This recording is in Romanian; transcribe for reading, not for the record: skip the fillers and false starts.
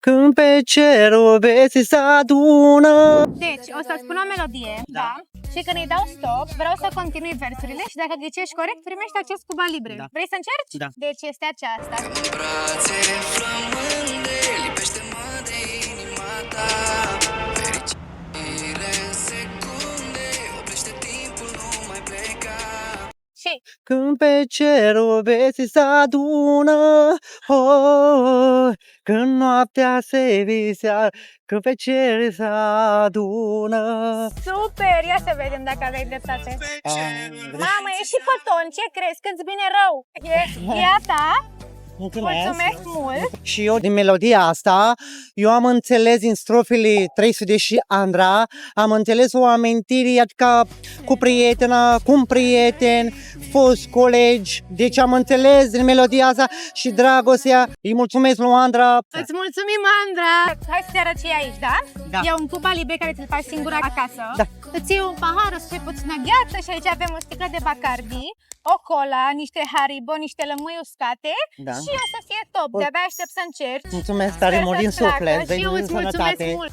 Când pe cerul vieții se adună. Deci, o să spun o melodie, da? Și când îi dau stop, vreau să continui versurile și dacă ghicești corect, primești acces Cuba Libre. Da. Vrei să încerci? Da. Deci este aceasta. În brațe flămânde, lipește-mă de inima ta. Fericire în secunde, oprește timpul, nu mai pleca. Și Când pe cerul vieții se adună, oh, când noaptea se visează, când pe cer se adună. super! Ia să vedem dacă aveai dreptate. Mamă, e și pe ton, ce crezi? Când-ți vine rău. E a ta? Mulțumesc mult! Și eu din melodia asta, eu am înțeles din strofele 300 și Andra, am înțeles o amintire, adică cu prietena, cu un prieten, fost colegi, deci am înțeles din melodia asta și dragostea. Îi mulțumesc lui Andra. Îți mulțumim, Andra! Hai să te arăt ce e aici, da? Da. E un Cuba Libre care ți-l faci singur acasă. Da. Îți iei un pahar, îți pui puțină gheață și aici avem o sticlă de Bacardi, o cola, niște Haribo, niște lămâi uscate Da. și o să fie top. De-abia aștept să încerci. Mulțumesc tare Sper mult să-ți din suflet, placă și eu din îți mulțumesc sănătate. mult.